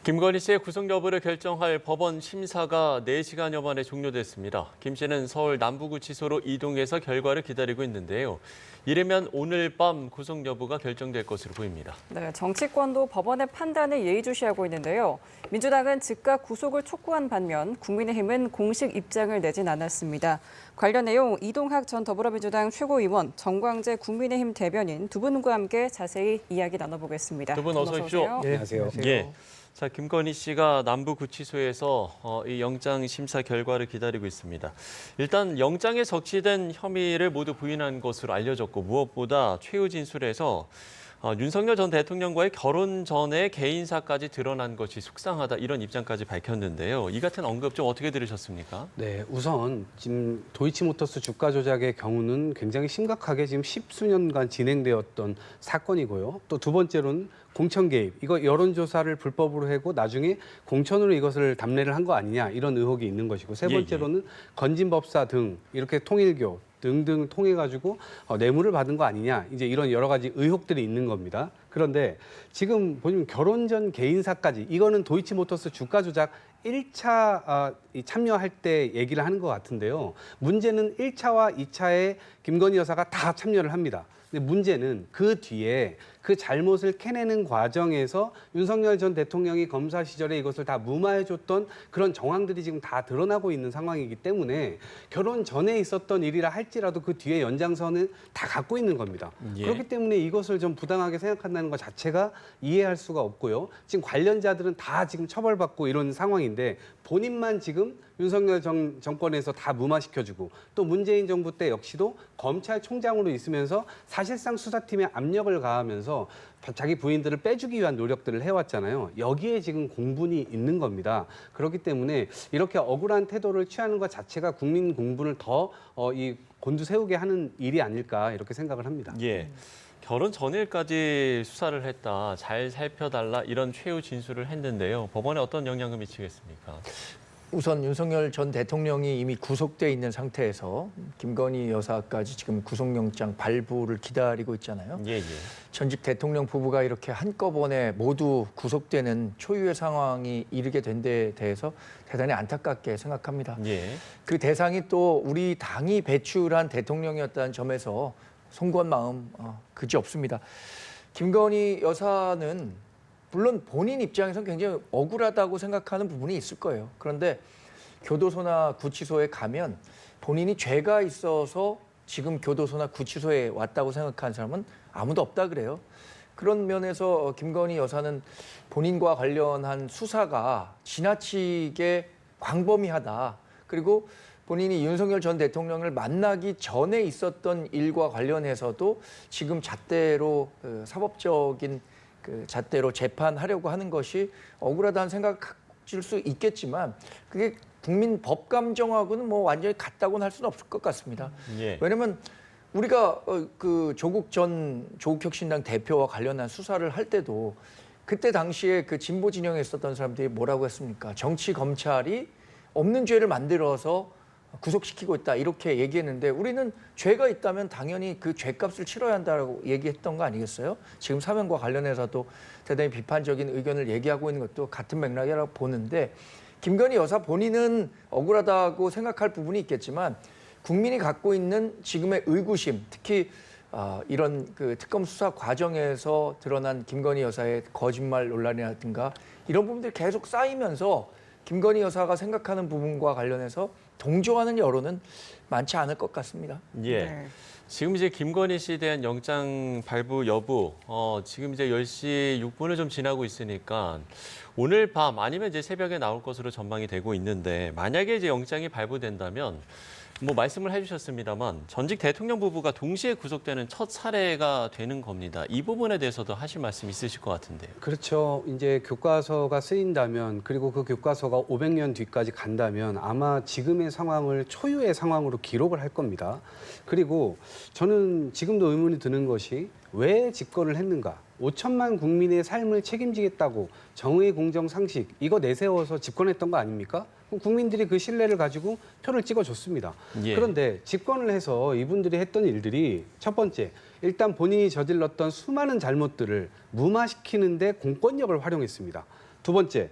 김건희 씨의 구속 여부를 결정할 법원 심사가 4시간여 만에 종료됐습니다. 김 씨는 서울 남부구치소로 이동해서 결과를 기다리고 있는데요. 이르면 오늘 밤 구속 여부가 결정될 것으로 보입니다. 네, 정치권도 법원의 판단을 예의주시하고 있는데요. 민주당은 즉각 구속을 촉구한 반면 국민의힘은 공식 입장을 내진 않았습니다. 관련 내용 이동학 전 더불어민주당 최고위원, 정광재 국민의힘 대변인 두 분과 함께 자세히 이야기 나눠보겠습니다. 두 분 어서 오십시오. 네, 안녕하세요. 예. 자, 김건희 씨가 남부구치소에서 이 영장 심사 결과를 기다리고 있습니다. 일단 영장에 적시된 혐의를 모두 부인한 것으로 알려졌고 무엇보다 최후 진술에서 윤석열 전 대통령과의 결혼 전에 개인사까지 드러난 것이 속상하다 이런 입장까지 밝혔는데요. 이 같은 언급 좀 어떻게 들으셨습니까? 네, 우선 지금 도이치모터스 주가 조작의 경우는 굉장히 심각하게 지금 십수년간 진행되었던 사건이고요. 또 두 번째로는 공천 개입, 이거 여론조사를 불법으로 하고 나중에 공천으로 이것을 담례를 한 거 아니냐 이런 의혹이 있는 것이고 세 번째로는 건진법사 등 이렇게 통일교 등등 통해 가지고 뇌물을 받은 거 아니냐 이제 이런 여러 가지 의혹들이 있는 겁니다. 그런데 지금 보시면 결혼 전 개인사까지 이거는 도이치모터스 주가 조작 1차 참여할 때 얘기를 하는 것 같은데요. 문제는 1차와 2차에 김건희 여사가 다 참여를 합니다. 근데 문제는 그 뒤에 그 잘못을 캐내는 과정에서 윤석열 전 대통령이 검사 시절에 이것을 다 무마해줬던 그런 정황들이 지금 다 드러나고 있는 상황이기 때문에 결혼 전에 있었던 일이라 할지라도 그 뒤에 연장선은 다 갖고 있는 겁니다. 예. 그렇기 때문에 이것을 좀 부당하게 생각한다는 것 자체가 이해할 수가 없고요. 지금 관련자들은 다 지금 처벌받고 이런 상황인데 본인만 지금 윤석열 정권에서 다 무마시켜주고 또 문재인 정부 때 역시도 검찰총장으로 있으면서 사실상 수사팀에 압력을 가하면서 자기 부인들을 빼주기 위한 노력들을 해왔잖아요. 여기에 지금 공분이 있는 겁니다. 그렇기 때문에 이렇게 억울한 태도를 취하는 것 자체가 국민 공분을 더 곤두세우게 하는 일이 아닐까 이렇게 생각을 합니다. 예. 결혼 전일까지 수사를 했다, 잘 살펴달라 이런 최후 진술을 했는데요. 법원에 어떤 영향을 미치겠습니까? 우선 윤석열 전 대통령이 이미 구속돼 있는 상태에서 김건희 여사까지 지금 구속영장 발부를 기다리고 있잖아요. 예, 예. 전직 대통령 부부가 이렇게 한꺼번에 모두 구속되는 초유의 상황이 이르게 된 데에 대해서 대단히 안타깝게 생각합니다. 예. 그 대상이 또 우리 당이 배출한 대통령이었다는 점에서 송구한 마음 그지 없습니다. 김건희 여사는 물론 본인 입장에서는 굉장히 억울하다고 생각하는 부분이 있을 거예요. 그런데 교도소나 구치소에 가면 본인이 죄가 있어서 지금 교도소나 구치소에 왔다고 생각하는 사람은 아무도 없다 그래요. 그런 면에서 김건희 여사는 본인과 관련한 수사가 지나치게 광범위하다. 그리고 본인이 윤석열 전 대통령을 만나기 전에 있었던 일과 관련해서도 지금 잣대로 사법적인 잣대로 재판하려고 하는 것이 억울하다는 생각을 가질 수 있겠지만 그게 국민 법 감정하고는 뭐 완전히 같다고는 할 수는 없을 것 같습니다. 예. 왜냐하면 우리가 그 조국혁신당 대표와 관련한 수사를 할 때도 그때 당시에 그 진보 진영에 있었던 사람들이 뭐라고 했습니까? 정치 검찰이 없는 죄를 만들어서 구속시키고 있다 이렇게 얘기했는데 우리는 죄가 있다면 당연히 그 죄값을 치러야 한다고 얘기했던 거 아니겠어요? 지금 사면과 관련해서도 대단히 비판적인 의견을 얘기하고 있는 것도 같은 맥락이라고 보는데 김건희 여사 본인은 억울하다고 생각할 부분이 있겠지만 국민이 갖고 있는 지금의 의구심, 특히 이런 그 특검 수사 과정에서 드러난 김건희 여사의 거짓말 논란이라든가 이런 부분들이 계속 쌓이면서 김건희 여사가 생각하는 부분과 관련해서 동조하는 여론은 많지 않을 것 같습니다. 예. 네. 지금 이제 김건희 씨에 대한 영장 발부 여부, 지금 이제 10시 6분을 좀 지나고 있으니까 오늘 밤 아니면 이제 새벽에 나올 것으로 전망이 되고 있는데 만약에 이제 영장이 발부된다면 뭐 말씀을 해주셨습니다만 전직 대통령 부부가 동시에 구속되는 첫 사례가 되는 겁니다. 이 부분에 대해서도 하실 말씀 있으실 것 같은데요. 그렇죠. 이제 교과서가 쓰인다면 그리고 그 교과서가 500년 뒤까지 간다면 아마 지금의 상황을 초유의 상황으로 기록을 할 겁니다. 그리고 저는 지금도 의문이 드는 것이 왜 집권을 했는가? 5천만 국민의 삶을 책임지겠다고 정의, 공정, 상식 이거 내세워서 집권했던 거 아닙니까? 국민들이 그 신뢰를 가지고 표를 찍어줬습니다. 예. 그런데 집권을 해서 이분들이 했던 일들이 첫 번째, 일단 본인이 저질렀던 수많은 잘못들을 무마시키는 데 공권력을 활용했습니다. 두 번째,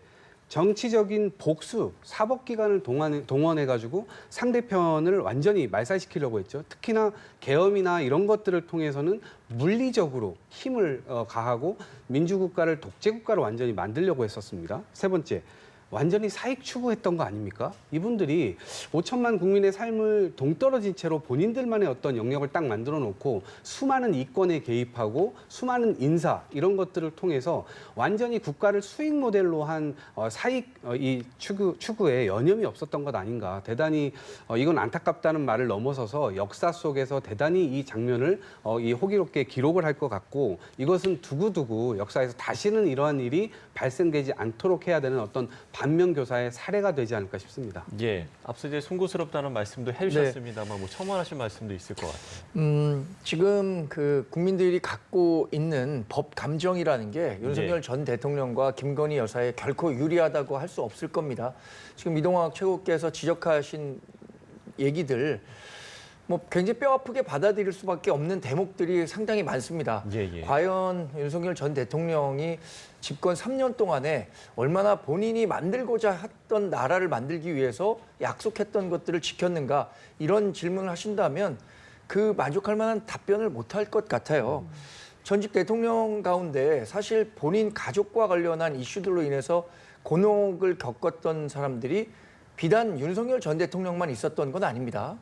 정치적인 복수, 사법기관을 동원해가지고 상대편을 완전히 말살시키려고 했죠. 특히나 계엄이나 이런 것들을 통해서는 물리적으로 힘을 가하고 민주국가를 독재국가로 완전히 만들려고 했었습니다. 세 번째, 완전히 사익 추구했던 거 아닙니까? 이분들이 5천만 국민의 삶을 동떨어진 채로 본인들만의 어떤 영역을 딱 만들어 놓고 수많은 이권에 개입하고 수많은 인사 이런 것들을 통해서 완전히 국가를 수익 모델로 한 사익 이 추구에 여념이 없었던 것 아닌가. 대단히 이건 안타깝다는 말을 넘어서서 역사 속에서 대단히 이 장면을 이 호기롭게 기록을 할 것 같고 이것은 두고두고 역사에서 다시는 이러한 일이 발생되지 않도록 해야 되는 어떤 반면교사의 사례가 되지 않을까 싶습니다. 예, 앞서 이제 송구스럽다는 말씀도 해주셨습니다만 뭐 첨언하실 말씀도 있을 것 같아요. 지금 그 국민들이 갖고 있는 법 감정이라는 게 윤석열 전 대통령과 김건희 여사에 결코 유리하다고 할 수 없을 겁니다. 지금 이동학 최고께서 지적하신 얘기들 뭐 굉장히 뼈아프게 받아들일 수밖에 없는 대목들이 상당히 많습니다. 과연 윤석열 전 대통령이 집권 3년 동안에 얼마나 본인이 만들고자 했던 나라를 만들기 위해서 약속했던 것들을 지켰는가 이런 질문을 하신다면 그 만족할 만한 답변을 못할 것 같아요. 전직 대통령 가운데 사실 본인 가족과 관련한 이슈들로 인해서 곤혹을 겪었던 사람들이 비단 윤석열 전 대통령만 있었던 건 아닙니다.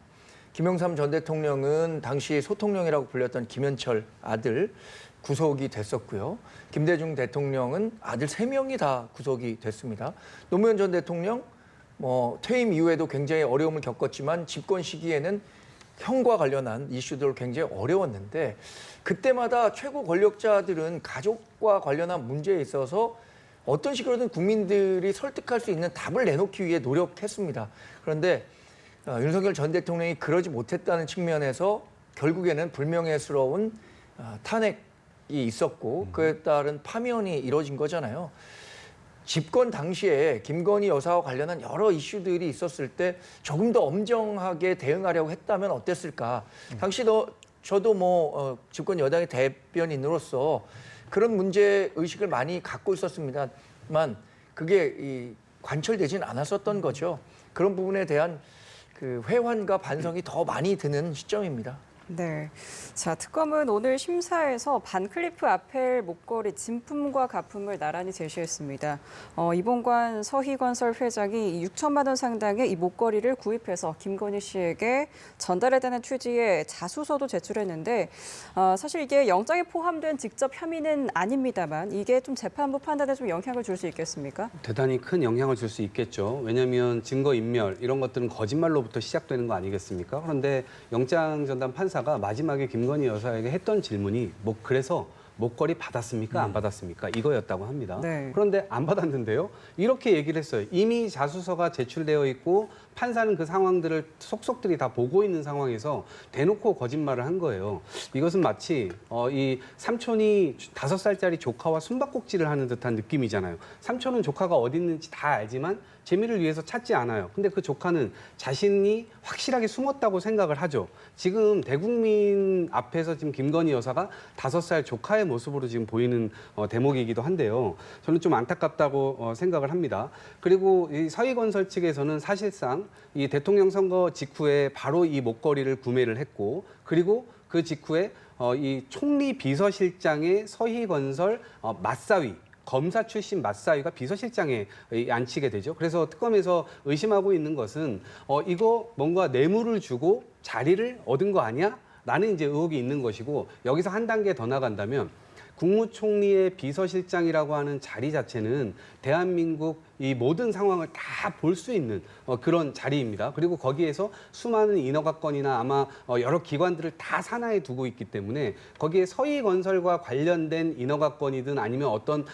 김영삼 전 대통령은 당시 소통령이라고 불렸던 김현철 아들 구속이 됐었고요. 김대중 대통령은 아들 3명이 다 구속이 됐습니다. 노무현 전 대통령 퇴임 이후에도 굉장히 어려움을 겪었지만 집권 시기에는 형과 관련한 이슈들 굉장히 어려웠는데 그때마다 최고 권력자들은 가족과 관련한 문제에 있어서 어떤 식으로든 국민들이 설득할 수 있는 답을 내놓기 위해 노력했습니다. 그런데 윤석열 전 대통령이 그러지 못했다는 측면에서 결국에는 불명예스러운 탄핵이 있었고 그에 따른 파면이 이루어진 거잖아요. 집권 당시에 김건희 여사와 관련한 여러 이슈들이 있었을 때 조금 더 엄정하게 대응하려고 했다면 어땠을까. 당시 저도 집권 여당의 대변인으로서 그런 문제 의식을 많이 갖고 있었습니다만 그게 관철되진 않았었던 거죠. 그런 부분에 대한 그 회환과 반성이 더 많이 드는 시점입니다. 네. 자, 특검은 오늘 심사에서 반클리프 아펠 목걸이 진품과 가품을 나란히 제시했습니다. 이봉관 서희건설 회장이 6천만 원 상당의 이 목걸이를 구입해서 김건희 씨에게 전달해달라는 취지의 자수서도 제출했는데 사실 이게 영장에 포함된 직접 혐의는 아닙니다만 이게 좀 재판부 판단에 좀 영향을 줄 수 있겠습니까? 대단히 큰 영향을 줄 수 있겠죠. 왜냐하면 증거인멸 이런 것들은 거짓말로부터 시작되는 거 아니겠습니까? 그런데 영장 전담 판사가 마지막에 김건희 여사에게 했던 질문이 그래서 목걸이 받았습니까? 안 받았습니까? 이거였다고 합니다. 네. 그런데 안 받았는데요. 이렇게 얘기를 했어요. 이미 자수서가 제출되어 있고 판사는 그 상황들을 속속들이 다 보고 있는 상황에서 대놓고 거짓말을 한 거예요. 이것은 마치 이 삼촌이 5살짜리 조카와 숨바꼭질을 하는 듯한 느낌이잖아요. 삼촌은 조카가 어디 있는지 다 알지만 재미를 위해서 찾지 않아요. 근데 그 조카는 자신이 확실하게 숨었다고 생각을 하죠. 지금 대국민 앞에서 지금 김건희 여사가 5살 조카의 모습으로 지금 보이는 대목이기도 한데요. 저는 좀 안타깝다고 생각을 합니다. 그리고 이 서희건설 측에서는 사실상 이 대통령 선거 직후에 바로 이 목걸이를 구매를 했고 그리고 그 직후에 이 총리 비서실장의 서희건설 맞사위 검사 출신 맞사위가 비서실장에 앉히게 되죠. 그래서 특검에서 의심하고 있는 것은 이거 뭔가 뇌물을 주고 자리를 얻은 거 아니야? 라는 이제 의혹이 있는 것이고 여기서 한 단계 더 나간다면 국무총리의 비서실장이라고 하는 자리 자체는 대한민국 이 모든 상황을 다 볼 수 있는 그런 자리입니다. 그리고 거기에서 수많은 인허가건이나 아마 여러 기관들을 다 산하에 두고 있기 때문에 거기에 서희건설과 관련된 인허가건이든 아니면 어떤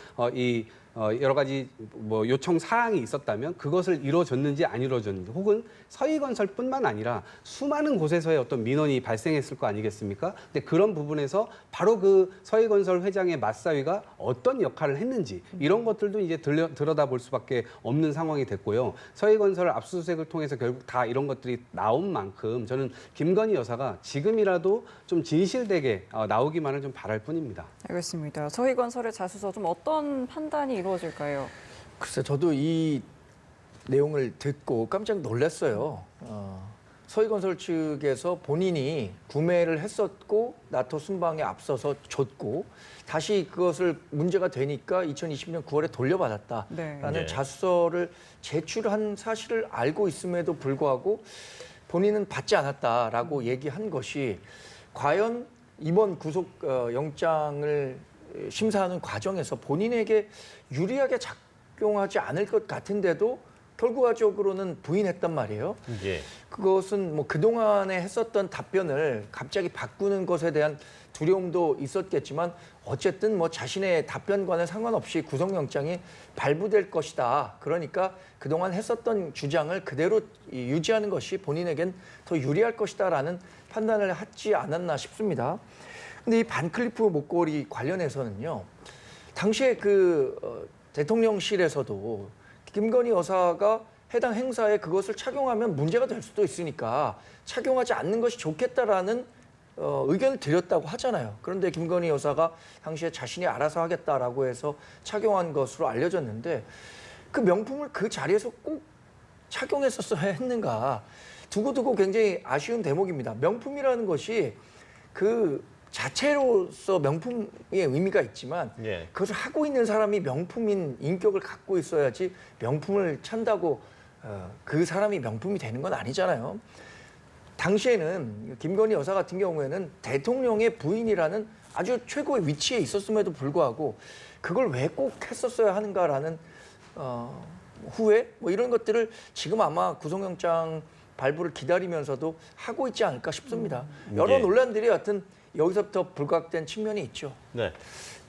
여러 가지 요청 사항이 있었다면 그것을 이루어졌는지 안 이루어졌는지 혹은 서희건설뿐만 아니라 수많은 곳에서의 어떤 민원이 발생했을 거 아니겠습니까? 근데 그런 부분에서 바로 그 서희건설 회장의 맞사위가 어떤 역할을 했는지 이런 것들도 이제 들여다볼 수밖에 없는 상황이 됐고요. 서희건설 압수수색을 통해서 결국 다 이런 것들이 나온 만큼 저는 김건희 여사가 지금이라도 좀 진실되게 나오기만을 좀 바랄 뿐입니다. 알겠습니다. 서희건설의 자수서 좀 어떤 판단이 이루어질까요? 글쎄, 저도 이 내용을 듣고 깜짝 놀랐어요. 서희건설 측에서 본인이 구매를 했었고 나토 순방에 앞서서 줬고 다시 그것을 문제가 되니까 2020년 9월에 돌려받았다라는 네. 자수서를 제출한 사실을 알고 있음에도 불구하고 본인은 받지 않았다라고 얘기한 것이 과연 이번 구속 영장을 심사하는 과정에서 본인에게 유리하게 작용하지 않을 것 같은데도 결과적으로는 부인했단 말이에요. 예. 그것은 뭐 그동안에 했었던 답변을 갑자기 바꾸는 것에 대한 두려움도 있었겠지만 어쨌든 뭐 자신의 답변과는 상관없이 구속영장이 발부될 것이다. 그러니까 그동안 했었던 주장을 그대로 유지하는 것이 본인에겐 더 유리할 것이다라는 판단을 하지 않았나 싶습니다. 근데 이 반클리프 목걸이 관련해서는요. 당시에 대통령실에서도 김건희 여사가 해당 행사에 그것을 착용하면 문제가 될 수도 있으니까 착용하지 않는 것이 좋겠다라는 의견을 드렸다고 하잖아요. 그런데 김건희 여사가 당시에 자신이 알아서 하겠다라고 해서 착용한 것으로 알려졌는데 그 명품을 그 자리에서 꼭 착용했었어야 했는가 두고두고 굉장히 아쉬운 대목입니다. 명품이라는 것이 그 자체로서 명품의 의미가 있지만 예. 그것을 하고 있는 사람이 명품인 인격을 갖고 있어야지 명품을 찬다고 그 사람이 명품이 되는 건 아니잖아요. 당시에는 김건희 여사 같은 경우에는 대통령의 부인이라는 아주 최고의 위치에 있었음에도 불구하고 그걸 왜 꼭 했었어야 하는가라는 후회 뭐 이런 것들을 지금 아마 구속영장 발부를 기다리면서도 하고 있지 않을까 싶습니다. 여러 예. 논란들이 하여튼 여기서부터 불각된 측면이 있죠. 네.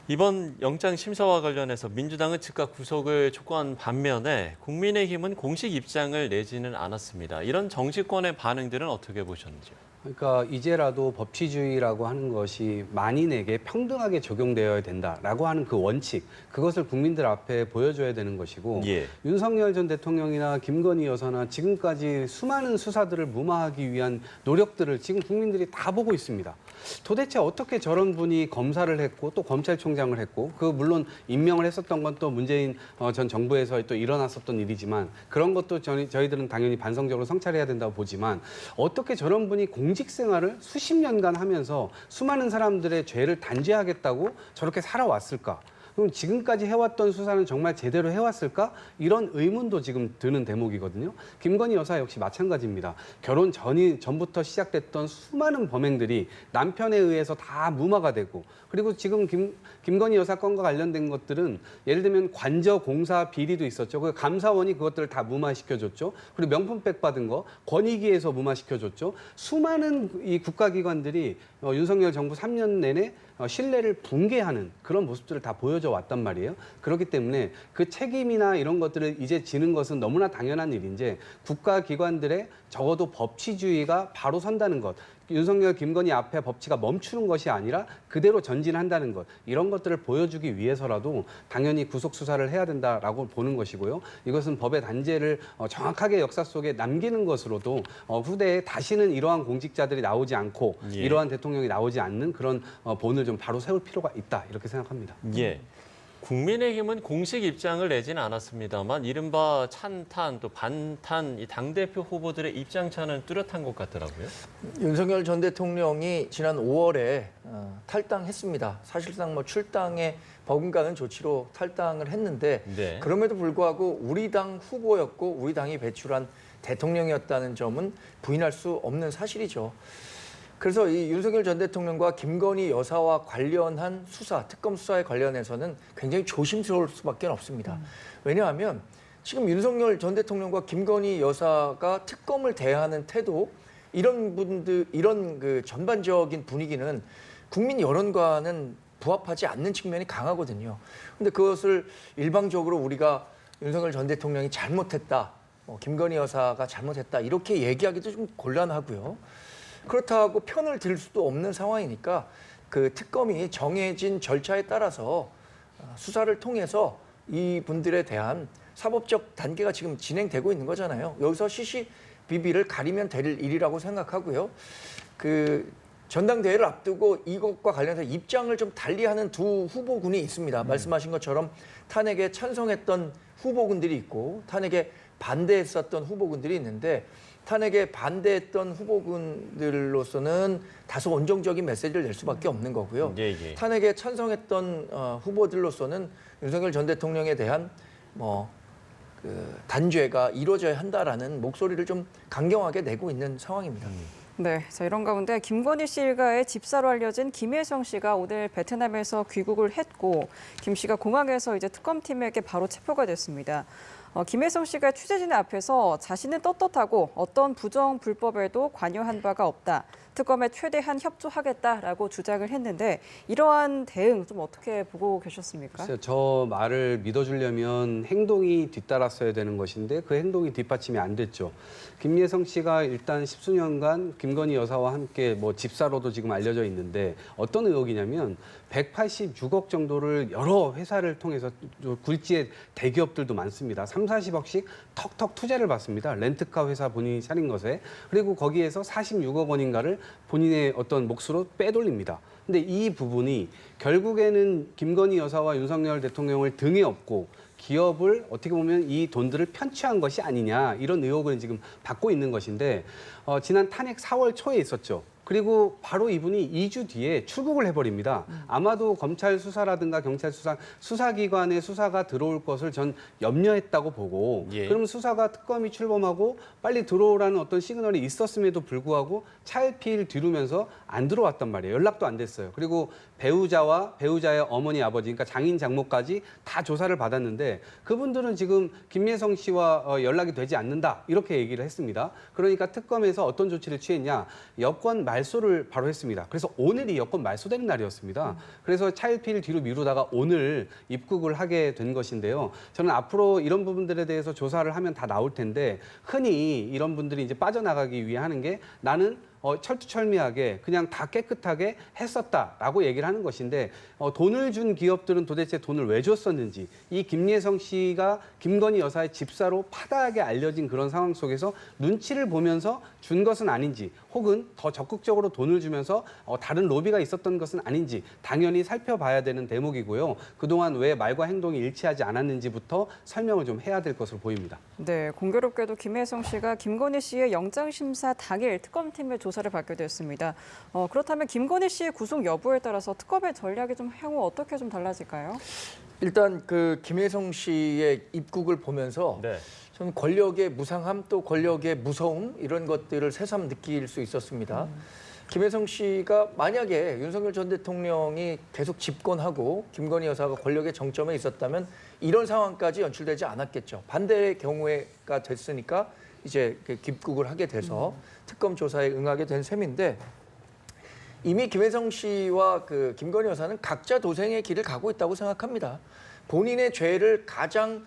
이번 영장 심사와 관련해서 민주당은 즉각 구속을 촉구한 반면에 국민의힘은 공식 입장을 내지는 않았습니다. 이런 정치권의 반응들은 어떻게 보셨는지요? 그러니까 이제라도 법치주의라고 하는 것이 만인에게 평등하게 적용되어야 된다라고 하는 그 원칙, 그것을 국민들 앞에 보여줘야 되는 것이고 예. 윤석열 전 대통령이나 김건희 여사나 지금까지 수많은 수사들을 무마하기 위한 노력들을 지금 국민들이 다 보고 있습니다. 도대체 어떻게 저런 분이 검사를 했고 또 검찰총장을 했고 그 물론 임명을 했었던 건 또 문재인 전 정부에서 또 일어났었던 일이지만 그런 것도 저희들은 당연히 반성적으로 성찰해야 된다고 보지만 어떻게 저런 분이 공직 생활을 수십 년간 하면서 수많은 사람들의 죄를 단죄하겠다고 저렇게 살아왔을까? 그럼 지금까지 해왔던 수사는 정말 제대로 해왔을까? 이런 의문도 지금 드는 대목이거든요. 김건희 여사 역시 마찬가지입니다. 결혼 전부터 시작됐던 수많은 범행들이 남편에 의해서 다 무마가 되고 그리고 지금 김건희 여사 건과 관련된 것들은 예를 들면 관저 공사 비리도 있었죠. 그 감사원이 그것들을 다 무마시켜줬죠. 그리고 명품백 받은 거 권익위에서 무마시켜줬죠. 수많은 이 국가기관들이 윤석열 정부 3년 내내 신뢰를 붕괴하는 그런 모습들을 다 보여줘 왔단 말이에요. 그렇기 때문에 그 책임이나 이런 것들을 이제 지는 것은 너무나 당연한 일인데 국가기관들의 적어도 법치주의가 바로 선다는 것. 윤석열, 김건희 앞에 법치가 멈추는 것이 아니라 그대로 전진한다는 것. 이런 것들을 보여주기 위해서라도 당연히 구속 수사를 해야 된다라고 보는 것이고요. 이것은 법의 단죄를 정확하게 역사 속에 남기는 것으로도 후대에 다시는 이러한 공직자들이 나오지 않고 예. 이러한 대통령이 나오지 않는 그런 본을 좀 바로 세울 필요가 있다. 이렇게 생각합니다. 예. 국민의힘은 공식 입장을 내지는 않았습니다만 이른바 찬탄 또 반탄 이 당대표 후보들의 입장차는 뚜렷한 것 같더라고요. 윤석열 전 대통령이 지난 5월에 탈당했습니다. 사실상 뭐 출당에 버금가는 조치로 탈당을 했는데 네. 그럼에도 불구하고 우리 당 후보였고 우리 당이 배출한 대통령이었다는 점은 부인할 수 없는 사실이죠. 그래서 이 윤석열 전 대통령과 김건희 여사와 관련한 수사, 특검 수사에 관련해서는 굉장히 조심스러울 수밖에 없습니다. 왜냐하면 지금 윤석열 전 대통령과 김건희 여사가 특검을 대하는 태도, 이런 그 전반적인 분위기는 국민 여론과는 부합하지 않는 측면이 강하거든요. 근데 그것을 일방적으로 우리가 윤석열 전 대통령이 잘못했다, 김건희 여사가 잘못했다 이렇게 얘기하기도 좀 곤란하고요. 그렇다고 편을 들 수도 없는 상황이니까 그 특검이 정해진 절차에 따라서 수사를 통해서 이분들에 대한 사법적 단계가 지금 진행되고 있는 거잖아요. 여기서 시시비비를 가리면 될 일이라고 생각하고요. 그 전당대회를 앞두고 이것과 관련해서 입장을 좀 달리하는 두 후보군이 있습니다. 말씀하신 것처럼 탄핵에 찬성했던 후보군들이 있고 탄핵에 반대했었던 후보군들이 있는데 탄핵에 반대했던 후보군들로서는 다소 온정적인 메시지를 낼 수밖에 없는 거고요. 예. 탄핵에 찬성했던 후보들로서는 윤석열 전 대통령에 대한 단죄가 이루어져야 한다라는 목소리를 좀 강경하게 내고 있는 상황입니다. 네, 자, 이런 가운데 김건희 씨 일가의 집사로 알려진 김혜성 씨가 오늘 베트남에서 귀국을 했고 김 씨가 공항에서 이제 특검팀에게 바로 체포가 됐습니다. 김혜성 씨가 취재진의 앞에서 자신은 떳떳하고 어떤 부정 불법에도 관여한 바가 없다. 특검에 최대한 협조하겠다라고 주장을 했는데 이러한 대응 좀 어떻게 보고 계셨습니까? 글쎄요, 저 말을 믿어주려면 행동이 뒤따랐어야 되는 것인데 그 행동이 뒷받침이 안 됐죠. 김예성 씨가 일단 십수년간 김건희 여사와 함께 집사로도 지금 알려져 있는데 어떤 의혹이냐면 186억 정도를 여러 회사를 통해서 굴지의 대기업들도 많습니다. 30-40억씩 턱턱 투자를 받습니다. 렌트카 회사 본인이 차린 것에. 그리고 거기에서 46억 원인가를 본인의 어떤 몫으로 빼돌립니다. 근데 이 부분이 결국에는 김건희 여사와 윤석열 대통령을 등에 업고 기업을 어떻게 보면 이 돈들을 편취한 것이 아니냐 이런 의혹을 지금 받고 있는 것인데 지난 탄핵 4월 초에 있었죠. 그리고 바로 이분이 2주 뒤에 출국을 해버립니다. 아마도 검찰 수사라든가 경찰 수사기관의 수사가 들어올 것을 전 염려했다고 보고 그럼 수사가 특검이 출범하고 빨리 들어오라는 어떤 시그널이 있었음에도 불구하고 차일피일 뒤로면서 안 들어왔단 말이에요. 연락도 안 됐어요. 그리고 배우자와 배우자의 어머니, 아버지, 그러니까 장인, 장모까지 다 조사를 받았는데 그분들은 지금 김예성 씨와 연락이 되지 않는다 이렇게 얘기를 했습니다. 그러니까 특검에서 어떤 조치를 취했냐. 여권 말소를 바로 했습니다. 그래서 오늘이 여권 말소되는 날이었습니다. 그래서 차일피일 뒤로 미루다가 오늘 입국을 하게 된 것인데요. 저는 앞으로 이런 부분들에 대해서 조사를 하면 다 나올 텐데 흔히 이런 분들이 이제 빠져나가기 위해 하는 게 나는 철두철미하게 그냥 다 깨끗하게 했었다라고 얘기를 하는 것인데 돈을 준 기업들은 도대체 돈을 왜 줬었는지 이 김예성 씨가 김건희 여사의 집사로 파다하게 알려진 그런 상황 속에서 눈치를 보면서 준 것은 아닌지 혹은 더 적극적으로 돈을 주면서 다른 로비가 있었던 것은 아닌지 당연히 살펴봐야 되는 대목이고요. 그동안 왜 말과 행동이 일치하지 않았는지부터 설명을 좀 해야 될 것으로 보입니다. 네, 공교롭게도 김혜성 씨가 김건희 씨의 영장심사 당일 특검팀의 조사를 받게 됐습니다. 그렇다면 김건희 씨의 구속 여부에 따라서 특검의 전략이 좀 향후 어떻게 좀 달라질까요? 일단 그 김혜성 씨의 입국을 보면서 저는 권력의 무상함 또 권력의 무서움 이런 것들을 새삼 느낄 수 있었습니다. 김혜성 씨가 만약에 윤석열 전 대통령이 계속 집권하고 김건희 여사가 권력의 정점에 있었다면 이런 상황까지 연출되지 않았겠죠. 반대의 경우가 됐으니까 이제 입국을 하게 돼서 특검 조사에 응하게 된 셈인데 이미 김혜성 씨와 그 김건희 여사는 각자 도생의 길을 가고 있다고 생각합니다. 본인의 죄를 가장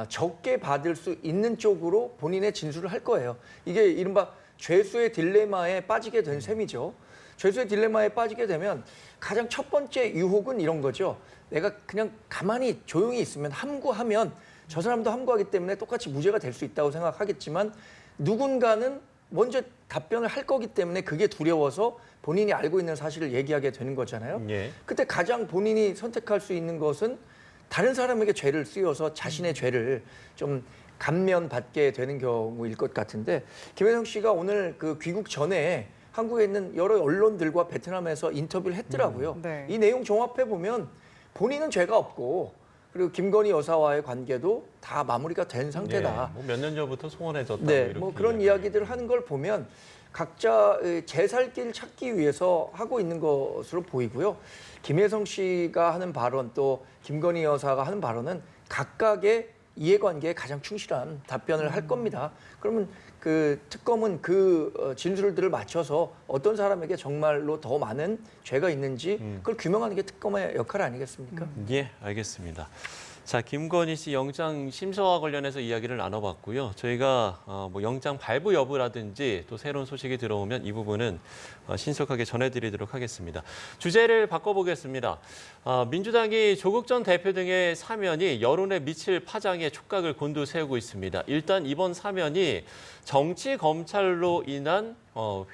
적게 받을 수 있는 쪽으로 본인의 진술을 할 거예요. 이게 이른바 죄수의 딜레마에 빠지게 된 셈이죠. 죄수의 딜레마에 빠지게 되면 가장 첫 번째 유혹은 이런 거죠. 내가 그냥 가만히 조용히 있으면 함구하면 저 사람도 함구하기 때문에 똑같이 무죄가 될 수 있다고 생각하겠지만 누군가는 먼저 답변을 할 거기 때문에 그게 두려워서 본인이 알고 있는 사실을 얘기하게 되는 거잖아요. 그때 가장 본인이 선택할 수 있는 것은 다른 사람에게 죄를 씌워서 자신의 죄를 좀 감면받게 되는 경우일 것 같은데 김혜성 씨가 오늘 그 귀국 전에 한국에 있는 여러 언론들과 베트남에서 인터뷰를 했더라고요. 이 내용 종합해 보면 본인은 죄가 없고 그리고 김건희 여사와의 관계도 다 마무리가 된 상태다. 몇 년 전부터 소원해졌다. 그런 이야기들을 하는 걸 보면 각자 제 살 길 찾기 위해서 하고 있는 것으로 보이고요. 김혜성 씨가 하는 발언 또 김건희 여사가 하는 발언은 각각의 이해관계에 가장 충실한 답변을 할 겁니다. 그러면 그 특검은 그 진술들을 맞춰서 어떤 사람에게 정말로 더 많은 죄가 있는지 그걸 규명하는 게 특검의 역할 아니겠습니까? 예, 알겠습니다. 자, 김건희 씨 영장 심사와 관련해서 이야기를 나눠봤고요. 저희가 영장 발부 여부라든지 또 새로운 소식이 들어오면 이 부분은 신속하게 전해드리도록 하겠습니다. 주제를 바꿔보겠습니다. 민주당이 조국 전 대표 등의 사면이 여론에 미칠 파장에 촉각을 곤두세우고 있습니다. 일단 이번 사면이 정치 검찰로 인한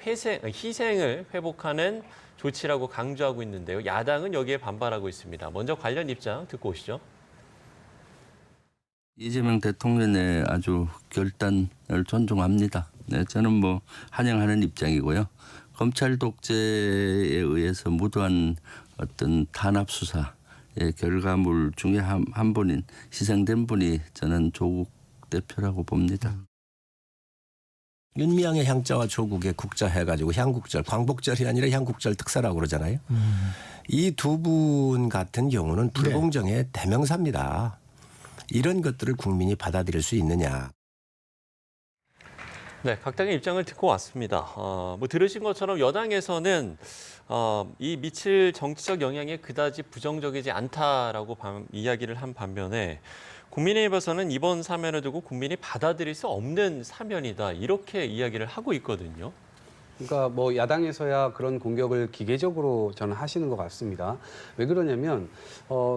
희생을 회복하는 조치라고 강조하고 있는데요. 야당은 여기에 반발하고 있습니다. 먼저 관련 입장 듣고 오시죠. 이재명 대통령의 아주 결단을 존중합니다. 네, 저는 뭐 환영하는 입장이고요. 검찰 독재에 의해서 무도한 어떤 탄압 수사의 결과물 중에 한 분인 희생된 분이 저는 조국 대표라고 봅니다. 윤미향의 향자와 조국의 국자 해가지고 향국절, 광복절이 아니라 향국절 특사라고 그러잖아요. 이 두 분 같은 경우는 불공정의 대명사입니다. 이런 것들을 국민이 받아들일 수 있느냐. 네, 각당의 입장을 듣고 왔습니다. 뭐 들으신 것처럼 여당에서는 이 미칠 정치적 영향이 그다지 부정적이지 않다라고 이야기를 한 반면에 국민의힘에서는 이번 사면을 두고 국민이 받아들일 수 없는 사면이다 이렇게 이야기를 하고 있거든요. 그러니까 뭐 야당에서야 그런 공격을 기계적으로 저는 하시는 것 같습니다. 왜 그러냐면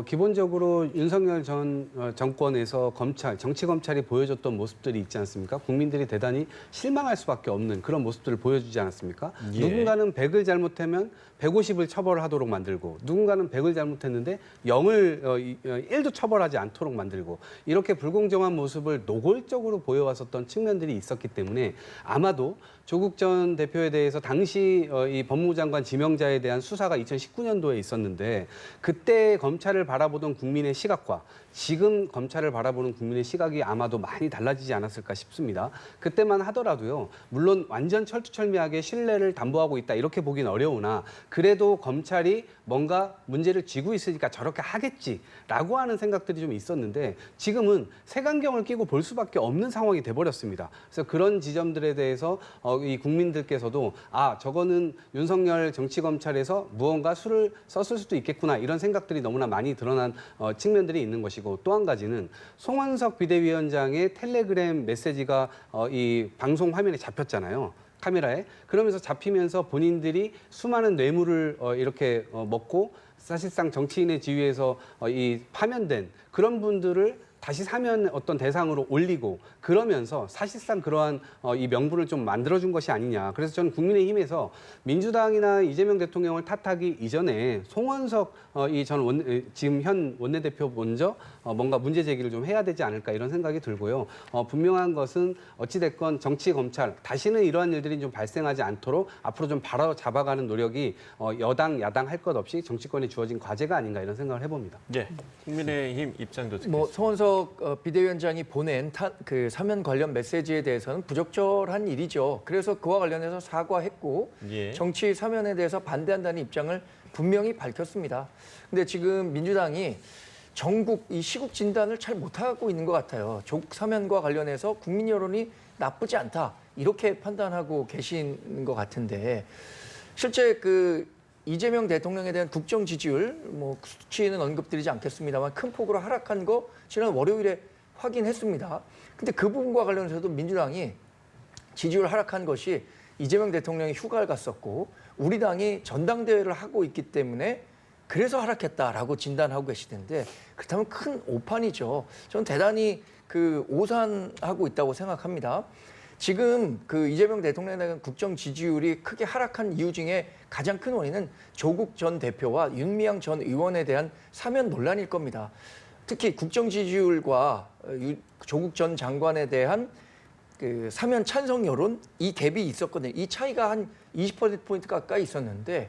기본적으로 윤석열 전 정권에서 정치 검찰이 보여줬던 모습들이 있지 않습니까? 국민들이 대단히 실망할 수밖에 없는 그런 모습들을 보여주지 않았습니까? 예. 누군가는 100을 잘못하면 150을 처벌하도록 만들고 누군가는 100을 잘못했는데 0을 1도 처벌하지 않도록 만들고 이렇게 불공정한 모습을 노골적으로 보여왔었던 측면들이 있었기 때문에 아마도 조국 전 대표에 대해서 당시 이 법무부 장관 지명자에 대한 수사가 2019년도에 있었는데 그때 검찰을 바라보던 국민의 시각과 지금 검찰을 바라보는 국민의 시각이 아마도 많이 달라지지 않았을까 싶습니다. 그때만 하더라도요. 물론 완전 철두철미하게 신뢰를 담보하고 있다 이렇게 보긴 어려우나 그래도 검찰이 뭔가 문제를 쥐고 있으니까 저렇게 하겠지라고 하는 생각들이 좀 있었는데 지금은 색안경을 끼고 볼 수밖에 없는 상황이 돼버렸습니다. 그래서 그런 지점들에 대해서 이 국민들께서도 저거는 윤석열 정치검찰에서 무언가 수를 썼을 수도 있겠구나 이런 생각들이 너무나 많이 드러난 측면들이 있는 것이고 또 한 가지는 송원석 비대위원장의 텔레그램 메시지가 이 방송 화면에 잡혔잖아요. 카메라에. 그러면서 잡히면서 본인들이 수많은 뇌물을 이렇게 먹고 사실상 정치인의 지위에서 이 파면된 그런 분들을 다시 사면 어떤 대상으로 올리고 그러면서 사실상 그러한 이 명분을 좀 만들어준 것이 아니냐. 그래서 저는 국민의힘에서 민주당이나 이재명 대통령을 탓하기 이전에 송원석 지금 현 원내대표 먼저 뭔가 문제 제기를 좀 해야 되지 않을까 이런 생각이 들고요. 분명한 것은 어찌됐건 정치 검찰 다시는 이러한 일들이 좀 발생하지 않도록 앞으로 좀 바로 잡아가는 노력이 여당 야당 할 것 없이 정치권에 주어진 과제가 아닌가 이런 생각을 해봅니다. 네, 국민의힘 입장도 듣겠습니다. 뭐 송원석 비대위원장이 보낸 그 사면 관련 메시지에 대해서는 부적절한 일이죠. 그래서 그와 관련해서 사과했고 예. 정치 사면에 대해서 반대한다는 입장을 분명히 밝혔습니다. 근데 지금 민주당이 전국 이 시국 진단을 잘 못하고 있는 것 같아요. 조국 사면과 관련해서 국민 여론이 나쁘지 않다 이렇게 판단하고 계신 것 같은데 실제 그 이재명 대통령에 대한 국정 지지율 뭐 수치는 언급드리지 않겠습니다만 큰 폭으로 하락한 거 지난 월요일에 확인했습니다. 근데 그 부분과 관련해서도 민주당이 지지율 하락한 것이 이재명 대통령이 휴가를 갔었고 우리 당이 전당대회를 하고 있기 때문에 그래서 하락했다라고 진단하고 계시던데 그렇다면 큰 오판이죠. 저는 대단히 그 오산하고 있다고 생각합니다. 지금 그 이재명 대통령에 대한 국정 지지율이 크게 하락한 이유 중에 가장 큰 원인은 조국 전 대표와 윤미향 전 의원에 대한 사면 논란일 겁니다. 특히 국정 지지율과 조국 전 장관에 대한 그 사면 찬성 여론 이 갭이 있었거든요. 이 차이가 한 20% 가까이 있었는데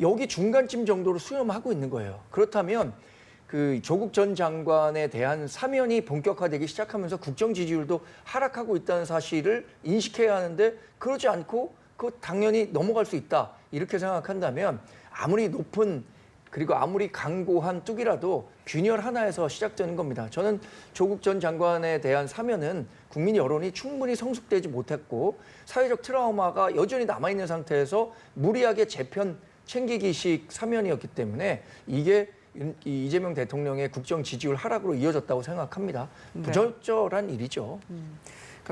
여기 중간쯤 정도로 수렴하고 있는 거예요. 그렇다면 그 조국 전 장관에 대한 사면이 본격화되기 시작하면서 국정 지지율도 하락하고 있다는 사실을 인식해야 하는데 그러지 않고 그 당연히 넘어갈 수 있다 이렇게 생각한다면 아무리 높은 그리고 아무리 강고한 뚝이라도 균열 하나에서 시작되는 겁니다. 저는 조국 전 장관에 대한 사면은 국민 여론이 충분히 성숙되지 못했고 사회적 트라우마가 여전히 남아있는 상태에서 무리하게 재편 챙기기식 사면이었기 때문에 이게 이재명 대통령의 국정 지지율 하락으로 이어졌다고 생각합니다. 부적절한 일이죠.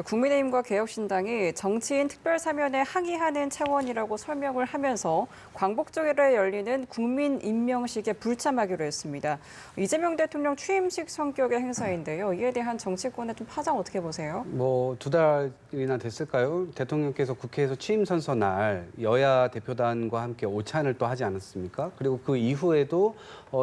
국민의힘과 개혁신당이 정치인 특별사면에 항의하는 차원이라고 설명을 하면서 광복절에 열리는 국민 임명식에 불참하기로 했습니다. 이재명 대통령 취임식 성격의 행사인데요. 이에 대한 정치권의 좀 파장 어떻게 보세요? 뭐 2달이나 됐을까요? 대통령께서 국회에서 취임 선서 날 여야 대표단과 함께 오찬을 또 하지 않았습니까? 그리고 그 이후에도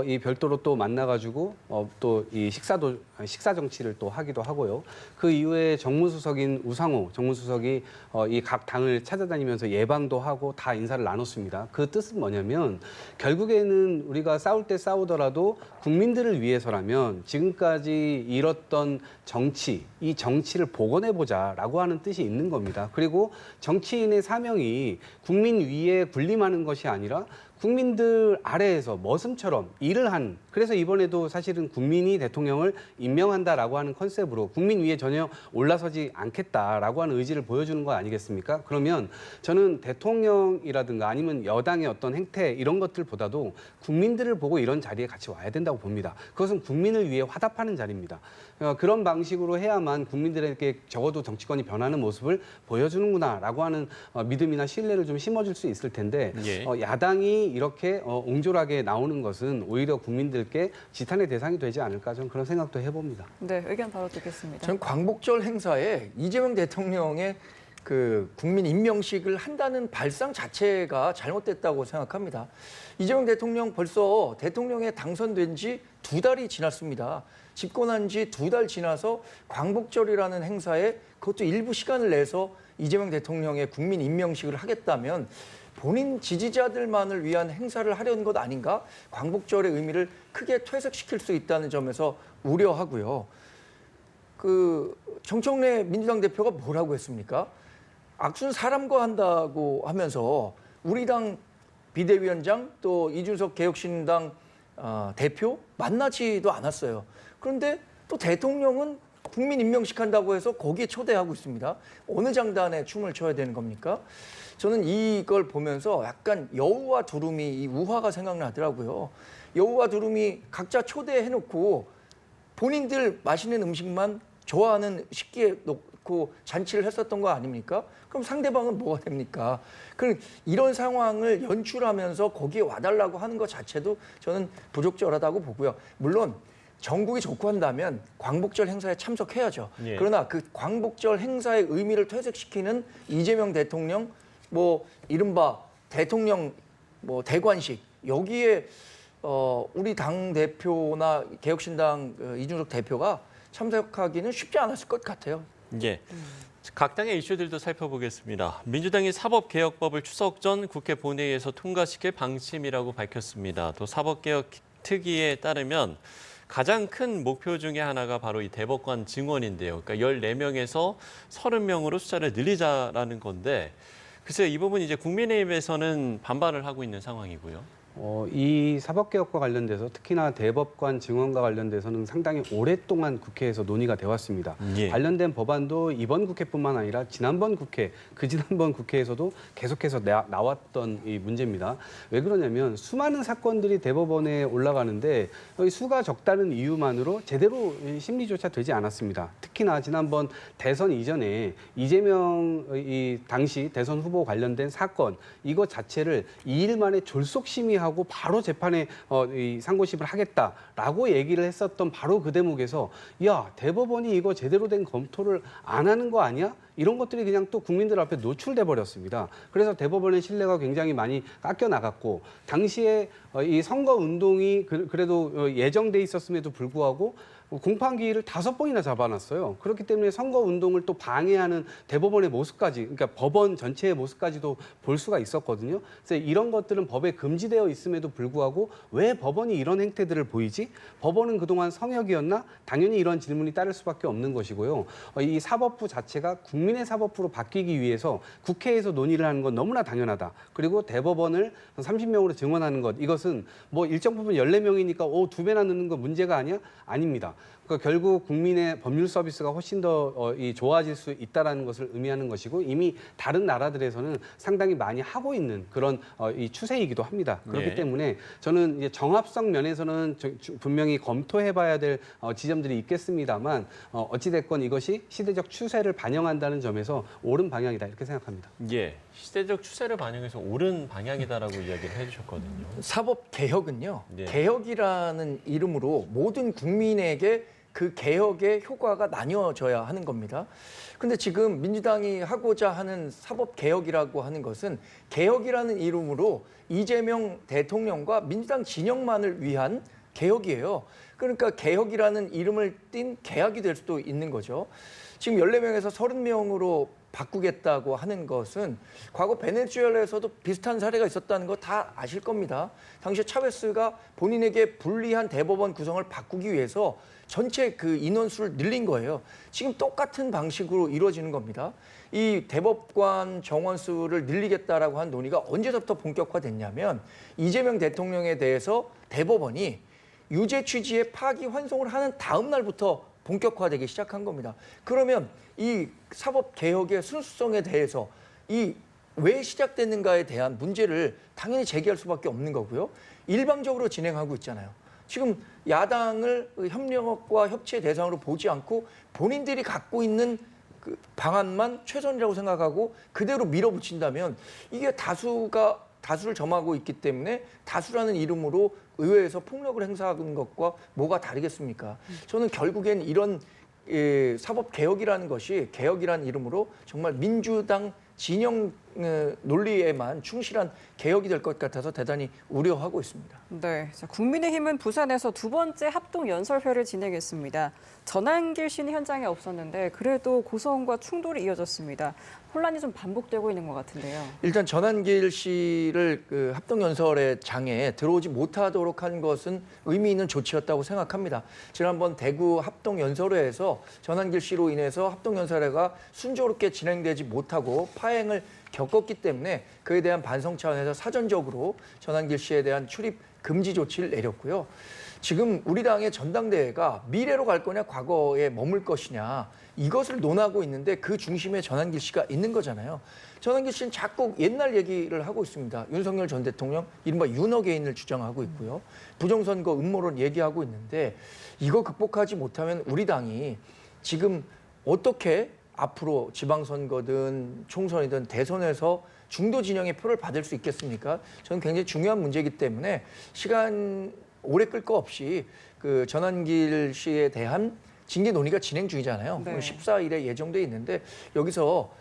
이 별도로 또 만나가지고 또 이 식사 정치를 또 하기도 하고요. 그 이후에 정무수석인 우상호 정무수석이 이 각 당을 찾아다니면서 예방도 하고 다 인사를 나눴습니다. 그 뜻은 뭐냐면 결국에는 우리가 싸울 때 싸우더라도 국민들을 위해서라면 지금까지 잃었던 정치, 이 정치를 복원해보자라고 하는 뜻이 있는 겁니다. 그리고 정치인의 사명이 국민 위에 군림하는 것이 아니라 국민들 아래에서 머슴처럼 일을 한, 그래서 이번에도 사실은 국민이 대통령을 임명한다라고 하는 컨셉으로 국민 위에 전혀 올라서지 않겠다라고 하는 의지를 보여주는 거 아니겠습니까? 그러면 저는 대통령이라든가 아니면 여당의 어떤 행태 이런 것들보다도 국민들을 보고 이런 자리에 같이 와야 된다고 봅니다. 그것은 국민을 위해 화답하는 자리입니다. 그런 방식으로 해야만 국민들에게 적어도 정치권이 변하는 모습을 보여주는구나라고 하는 믿음이나 신뢰를 좀 심어줄 수 있을 텐데 예. 야당이 이렇게 옹졸하게 나오는 것은 오히려 국민들께 지탄의 대상이 되지 않을까 저는 그런 생각도 해봅니다. 네, 의견 바로 듣겠습니다. 저는 광복절 행사에 이재명 대통령의 그 국민 임명식을 한다는 발상 자체가 잘못됐다고 생각합니다. 이재명 대통령 벌써 대통령에 당선된 지 2달이 지났습니다. 집권한 지 2달 지나서 광복절이라는 행사에 그것도 일부 시간을 내서 이재명 대통령의 국민 임명식을 하겠다면 본인 지지자들만을 위한 행사를 하려는 것 아닌가? 광복절의 의미를 크게 퇴색시킬 수 있다는 점에서 우려하고요. 그 정청래 민주당 대표가 뭐라고 했습니까? 악수는 사람과 한다고 하면서 우리 당 비대위원장 또 이준석 개혁신당 대표 만나지도 않았어요. 그런데 또 대통령은 국민 임명식 한다고 해서 거기에 초대하고 있습니다. 어느 장단에 춤을 춰야 되는 겁니까? 저는 이걸 보면서 약간 여우와 두루미 이 우화가 생각나더라고요. 여우와 두루미 각자 초대해놓고 본인들 맛있는 음식만 좋아하는 식기에 놓고 잔치를 했었던 거 아닙니까? 그럼 상대방은 뭐가 됩니까? 그럼 이런 상황을 연출하면서 거기에 와달라고 하는 것 자체도 저는 부적절하다고 보고요. 물론 전국이 좋고 한다면 광복절 행사에 참석해야죠. 예. 그러나 그 광복절 행사의 의미를 퇴색시키는 이재명 대통령 뭐 이른바 대통령 뭐 대관식 여기에 우리 당 대표나 개혁신당 이준석 대표가 참석하기는 쉽지 않았을 것 같아요. 예. 각 당의 이슈들도 살펴보겠습니다. 민주당이 사법개혁법을 추석 전 국회 본회의에서 통과시킬 방침이라고 밝혔습니다. 또 사법개혁 특위에 따르면 가장 큰 목표 중에 하나가 바로 이 대법관 증원인데요. 그러니까 14명에서 30명으로 숫자를 늘리자라는 건데 글쎄요, 이 부분 이제 국민의힘에서는 반발을 하고 있는 상황이고요. 이 사법개혁과 관련돼서 특히나 대법관 증원과 관련돼서는 상당히 오랫동안 국회에서 논의가 되어 왔습니다. 예. 관련된 법안도 이번 국회뿐만 아니라 지난번 국회, 그지난번 국회에서도 계속해서 나왔던 이 문제입니다. 왜 그러냐면 수많은 사건들이 대법원에 올라가는데 수가 적다는 이유만으로 제대로 심리조차 되지 않았습니다. 특히나 지난번 대선 이전에 이재명 이 당시 대선 후보 관련된 사건 이거 자체를 2일 만에 졸속 심의하고 바로 재판에 이 상고심을 하겠다라고 얘기를 했었던 바로 그 대목에서 야 대법원이 이거 제대로 된 검토를 안 하는 거 아니야? 이런 것들이 그냥 또 국민들 앞에 노출돼 버렸습니다. 그래서 대법원의 신뢰가 굉장히 많이 깎여 나갔고 당시에 이 선거 운동이 그래도 예정돼 있었음에도 불구하고 공판기일을 5번이나 잡아놨어요. 그렇기 때문에 선거 운동을 또 방해하는 대법원의 모습까지, 그러니까 법원 전체의 모습까지도 볼 수가 있었거든요. 그래서 이런 것들은 법에 금지되어 있음에도 불구하고 왜 법원이 이런 행태들을 보이지? 법원은 그동안 성역이었나? 당연히 이런 질문이 따를 수밖에 없는 것이고요. 이 사법부 자체가 국민의 사법부로 바뀌기 위해서 국회에서 논의를 하는 건 너무나 당연하다. 그리고 대법원을 30명으로 증원하는 것, 이것은 뭐 일정 부분 14명이니까 2배나 넣는 건 문제가 아니야? 아닙니다. 그러니까 결국 국민의 법률 서비스가 훨씬 더 좋아질 수 있다라는 것을 의미하는 것이고 이미 다른 나라들에서는 상당히 많이 하고 있는 그런 이 추세이기도 합니다. 그렇기 네. 때문에 저는 이제 정합성 면에서는 분명히 검토해봐야 될 지점들이 있겠습니다만 어찌 됐건 이것이 시대적 추세를 반영한다는 점에서 옳은 방향이다 이렇게 생각합니다. 예, 시대적 추세를 반영해서 옳은 방향이다라고 이야기를 해주셨거든요. 사법 개혁은요. 예. 개혁이라는 이름으로 모든 국민에게 그 개혁의 효과가 나뉘어져야 하는 겁니다. 근데 지금 민주당이 하고자 하는 사법 개혁이라고 하는 것은 개혁이라는 이름으로 이재명 대통령과 민주당 진영만을 위한 개혁이에요. 그러니까 개혁이라는 이름을 띤 계약이 될 수도 있는 거죠. 지금 14명에서 30명으로 바꾸겠다고 하는 것은 과거 베네수엘라에서도 비슷한 사례가 있었다는 거 다 아실 겁니다. 당시 차베스가 본인에게 불리한 대법원 구성을 바꾸기 위해서 전체 그 인원수를 늘린 거예요. 지금 똑같은 방식으로 이루어지는 겁니다. 이 대법관 정원수를 늘리겠다라고 한 논의가 언제부터 본격화됐냐면 이재명 대통령에 대해서 대법원이 유죄 취지의 파기 환송을 하는 다음 날부터 본격화되기 시작한 겁니다. 그러면 이 사법 개혁의 순수성에 대해서 이 왜 시작됐는가에 대한 문제를 당연히 제기할 수밖에 없는 거고요. 일방적으로 진행하고 있잖아요. 지금 야당을 협력과 협치의 대상으로 보지 않고 본인들이 갖고 있는 그 방안만 최선이라고 생각하고 그대로 밀어붙인다면 이게 다수를 점하고 있기 때문에 다수라는 이름으로 의회에서 폭력을 행사하는 것과 뭐가 다르겠습니까? 저는 결국엔 이런 사법 개혁이라는 것이 개혁이라는 이름으로 정말 민주당 진영 논리에만 충실한 개혁이 될 것 같아서 대단히 우려하고 있습니다. 네, 자, 국민의힘은 부산에서 두 번째 합동 연설회를 진행했습니다. 전한길 씨는 현장에 없었는데 그래도 고소원과 충돌이 이어졌습니다. 혼란이 좀 반복되고 있는 것 같은데요. 일단 전한길 씨를 그 합동연설의 장에 들어오지 못하도록 한 것은 의미 있는 조치였다고 생각합니다. 지난번 대구 합동연설회에서 전한길 씨로 인해서 합동연설회가 순조롭게 진행되지 못하고 파행을 겪었기 때문에 그에 대한 반성 차원에서 사전적으로 전한길 씨에 대한 출입 금지 조치를 내렸고요. 지금 우리 당의 전당대회가 미래로 갈 거냐 과거에 머물 것이냐 이것을 논하고 있는데 그 중심에 전한길 씨가 있는 거잖아요. 전한길 씨는 자꾸 옛날 얘기를 하고 있습니다. 윤석열 전 대통령 이른바 윤허개인을 주장하고 있고요. 부정선거 음모론 얘기하고 있는데 이거 극복하지 못하면 우리 당이 지금 어떻게 앞으로 지방선거든 총선이든 대선에서 중도 진영의 표를 받을 수 있겠습니까? 저는 굉장히 중요한 문제이기 때문에 시간 오래 끌 거 없이 그 전한길 씨에 대한 징계 논의가 진행 중이잖아요. 네. 14일에 예정돼 있는데 여기서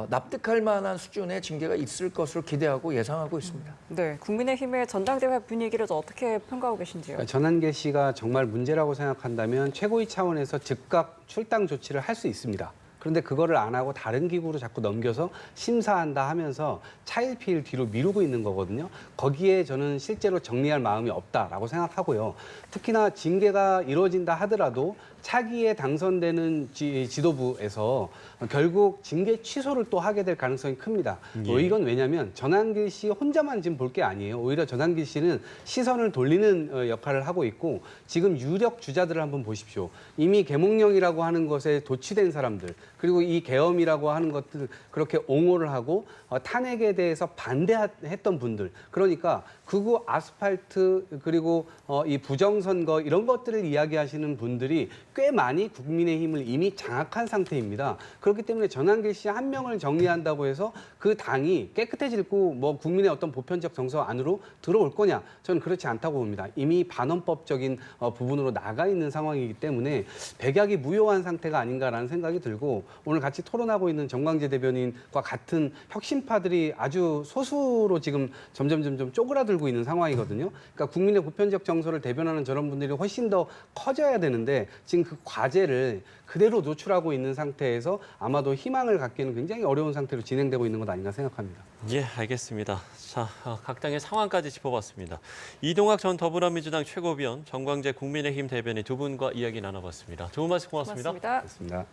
납득할 만한 수준의 징계가 있을 것으로 기대하고 예상하고 있습니다. 네, 국민의힘의 전당대회 분위기를 어떻게 평가하고 계신지요? 전한길 씨가 정말 문제라고 생각한다면 최고위 차원에서 즉각 출당 조치를 할 수 있습니다. 그런데 그거를 안 하고 다른 기구로 자꾸 넘겨서 심사한다 하면서 차일피일 뒤로 미루고 있는 거거든요. 거기에 저는 실제로 정리할 마음이 없다라고 생각하고요. 특히나 징계가 이루어진다 하더라도 차기에 당선되는 지도부에서 결국 징계 취소를 또 하게 될 가능성이 큽니다. 이건 왜냐하면 전한길 씨 혼자만 지금 볼 게 아니에요. 오히려 전한길 씨는 시선을 돌리는 역할을 하고 있고 지금 유력 주자들을 한번 보십시오. 이미 계몽령이라고 하는 것에 도취된 사람들 그리고 이 계엄이라고 하는 것들 그렇게 옹호를 하고 탄핵에 대해서 반대했던 분들 그러니까 극우 아스팔트 그리고 이 부정선거 이런 것들을 이야기하시는 분들이 꽤 많이 국민의힘을 이미 장악한 상태입니다. 그렇기 때문에 전한길 씨 한 명을 정리한다고 해서 그 당이 깨끗해지고 뭐 국민의 어떤 보편적 정서 안으로 들어올 거냐? 저는 그렇지 않다고 봅니다. 이미 반헌법적인 부분으로 나가 있는 상황이기 때문에 백약이 무효한 상태가 아닌가라는 생각이 들고 오늘 같이 토론하고 있는 정광재 대변인과 같은 혁신파들이 아주 소수로 지금 점점 쪼그라들고 있는 상황이거든요. 그러니까 국민의 보편적 정서를 대변하는 저런 분들이 훨씬 더 커져야 되는데 지금 그 과제를 그대로 노출하고 있는 상태에서 아마도 희망을 갖기는 굉장히 어려운 상태로 진행되고 있는 것 아닌가 생각합니다. 예, 알겠습니다. 자, 각 당의 상황까지 짚어봤습니다. 이동학 전 더불어민주당 최고위원, 정광재 국민의힘 대변인 두 분과 이야기 나눠봤습니다. 좋은 말씀 고맙습니다. 고맙습니다. 그렇습니다.